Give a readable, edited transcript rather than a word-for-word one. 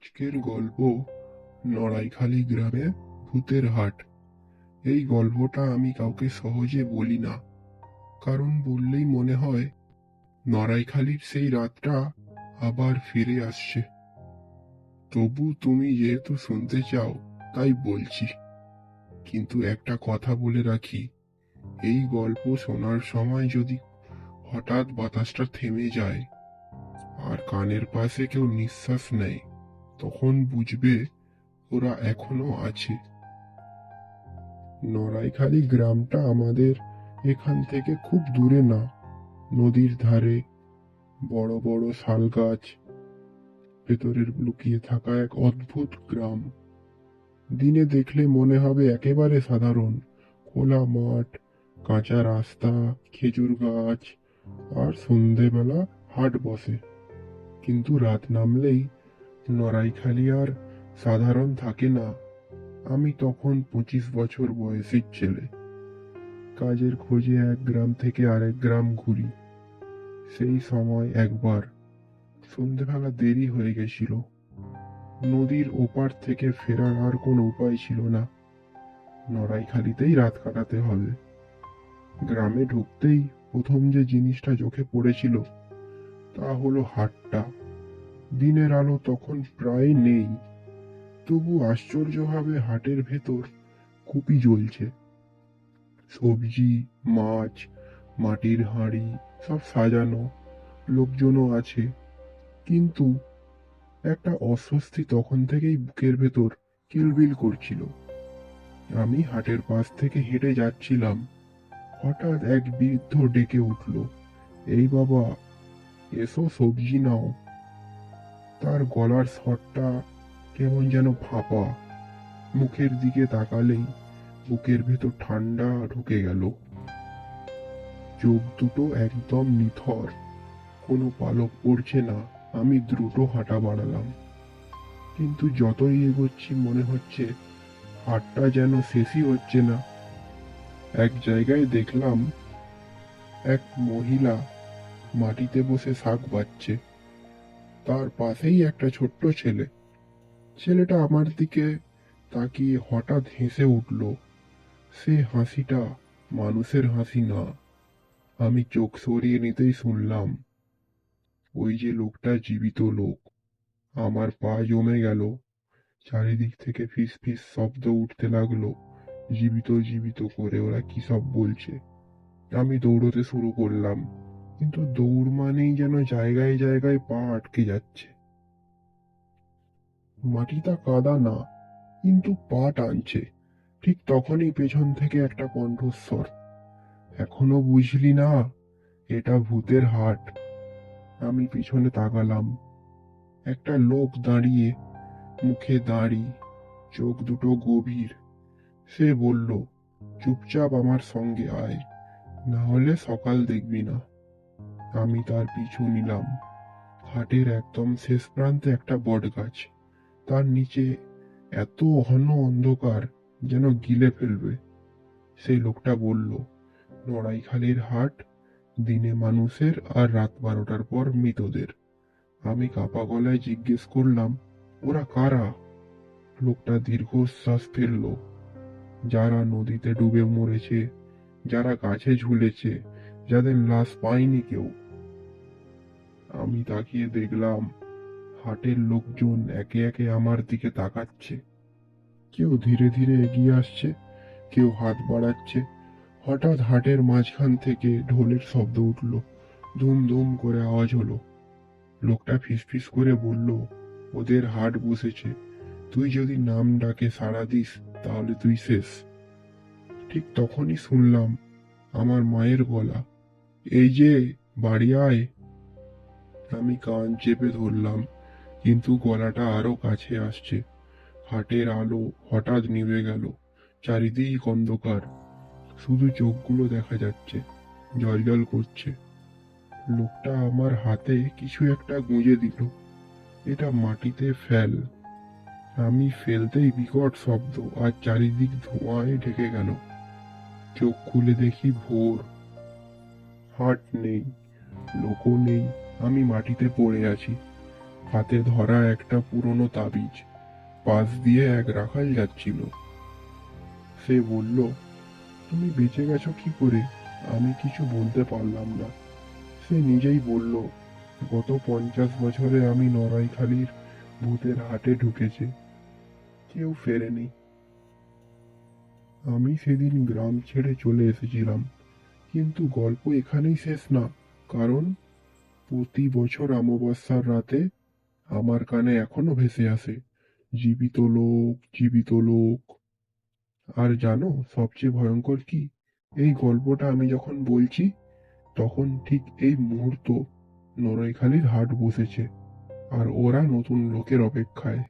আজকের গল্প নড়াইখালি গ্রামে ভূতের হাট। এই গল্পটা আমি কাউকে সহজে বলি না, কারণ বললেই মনে হয় নড়াইখালির সেই রাতটা আবার ফিরে আসছে। তবু তুমি যেহেতু শুনতে চাও তাই বলছি। কিন্তু একটা কথা বলে রাখি, এই গল্প শোনার সময় যদি হঠাৎ বাতাসটা থেমে যায় আর কানের পাশে কেউ নিঃশ্বাস নেয়, তখন বুঝবে ওরা এখনো আছে। নড়াইখালি গ্রামটা আমাদের এখান থেকে খুব দূরে না, নদীর ধারে বড় বড় শাল গাছ, ভেতরের লুকিয়ে থাকা এক অদ্ভুত গ্রাম। দিনে দেখলে মনে হবে একেবারে সাধারণ, খোলা মাঠ, কাঁচা রাস্তা, খেজুর গাছ, আর সন্ধেবেলা হাট বসে। কিন্তু রাত নামলেই নড়াইখালি আর সাধারণ থাকে না। আমি তখন 25 বছর বয়সীর ছেলে, কাজের খোঁজে এক গ্রাম থেকে আরেক গ্রাম ঘুরি। সেই সময় একবার সন্ধেবেলা দেরি হয়ে গেছিল। নদীর ওপার থেকে ফেরার আর কোনো উপায় ছিল না, নড়াইখালিতেই রাত কাটাতে হবে। গ্রামে ঢুকতেই প্রথম যে জিনিসটা চোখে পড়েছিল তা হলো হাটটা। দিনের আলো তখন প্রায় নেই, তবু আশ্চর্যভাবে হাটের ভেতর কুপি জ্বলছে। সবজি, মাছ, মাটির হাঁড়ি সব সাজানো, লোকজনও আছে। কিন্তু একটা অস্বস্তি তখন থেকেই বুকের ভেতর কিলবিল করছিল। আমি হাটের পাশ থেকে হেঁটে যাচ্ছিলাম, হঠাৎ এক বৃদ্ধ ডেকে উঠল, এই বাবা, এসো সবজি নাও। তার গলার স্বরটা কেমন যেন ফাঁপা। মুখের দিকে তাকালেই বুকের ভেতর ঠান্ডা ঢুকে গেল। চোখ দুটো একদম নিথর, কোনো পালক পড়ছে না। আমি দ্রুত হাঁটা বাড়ালাম, কিন্তু যতই এগোচ্ছি মনে হচ্ছে হাঁটটা যেন শেষই হচ্ছে না। এক জায়গায় দেখলাম এক মহিলা মাটিতে বসে শাক বাচ্ছে। তার পাশেই একটা ছোট্ট ছেলে। ছেলেটা আমার দিকে তাকিয়ে হঠাৎ হেসে উঠল। সে হাসিটা মানুষের হাসি না। আমি চোখ সরিয়ে নিতেই শুনলাম, ওই যে লোকটা জীবিত লোক। আমার পা জমে গেল। চারিদিক থেকে ফিস ফিস শব্দ উঠতে লাগলো, জীবিত জীবিত করে ওরা কি সব বলছে। আমি দৌড়তে শুরু করলাম, কিন্তু দৌড় মানেই যেন জায়গায় জায়গায় পা আটকে যাচ্ছে। মাটিটা কাদা না, কিন্তু পা টানছে। ঠিক তখনই পেছন থেকে একটা কণ্ঠস্বর, এখনো বুঝলি না, এটা ভূতের হাট। আমি পিছনে তাকালাম। একটা লোক দাঁড়িয়ে, মুখে দাড়ি, চোখ দুটো গভীর। সে বলল, চুপচাপ আমার সঙ্গে আয়, না হলে সকাল দেখবি না। আমি তার পিছু নিলাম। হাটের একদম শেষ প্রান্তে একটা বট গাছ, তার নিচে এত ঘন অন্ধকার যেন গিলে ফেলবে। সেই লোকটা বলল, নড়াইখালির হাট দিনে মানুষের আর রাত 12টার পর মৃতদের। আমি কাপা গলায় জিজ্ঞেস করলাম, ওরা কারা? লোকটা দীর্ঘশ্বাস ফেলল, যারা নদীতে ডুবে মরেছে, যারা গাছে ঝুলেছে, যাদের লাশ পায়নি কেউ। আমি তাকিয়ে দেখলাম হাটের লোকজন একে একে আমার দিকে তাকাচ্ছে। কেউ ধীরে ধীরে এগিয়ে আসছে, কেউ হাত বাড়াচ্ছে। হঠাৎ হাটের মাঝখান থেকে ঢোলের শব্দ উঠল, ধুম ধুম করে আওয়াজ হলো। লোকটা ফিসফিস করে বলল, ওদের হাট বসেছে, তুই যদি নাম ডাকে সাড়া দিস তাহলে তুই শেষ। ঠিক তখনই শুনলাম আমার মায়ের গলা, এই যে, বাড়ি আয়। আমি কান চেপে ধরলাম, কিন্তু গলাটা আরো কাছে আসছে। হাটের আলো হঠাৎ নিভে গেল, চারিদিক অন্ধকার, শুধু চোখগুলো দেখা যাচ্ছে, জ্বলজ্বল করছে। লোকটা আমার হাতে কিছু একটা গুঁজে দিল, এটা মাটিতে ফেল। আমি ফেলতেই বিকট শব্দ আর চারিদিক ধোঁয়ায় ঢেকে গেল। চোখ খুলে দেখি ভোর, হাট নেই, লোকও নেই, আমি মাটিতে পড়ে আছি। হাতে ধরা একটা পুরনো তাবিজ। পাশ দিয়ে এক রাখাল যাচ্ছিল। সে বলল, তুমি বেঁচে গেছো কি করে? আমি কিছু বলতে পারলাম না। সে নিজেই বলল, গত 50 বছরে আমি নড়াইখালির ভূতের হাটে ঢুকেছি, কেউ ফেরেনি। আমি সেদিন গ্রাম ছেড়ে চলে এসেছিলাম। কিন্তু গল্প এখানেই শেষ না। কারণ প্রতি বছর অমাবস্যার রাতে আমার কানে এখনো ভেসে আসে, জীবিত লোক, জীবিত লোক। আর জানো সবচেয়ে ভয়ঙ্কর কি? এই গল্পটা আমি যখন বলছি, তখন ঠিক এই মুহূর্ত নড়াইখালির হাট বসেছে, আর ওরা নতুন লোকের অপেক্ষায়।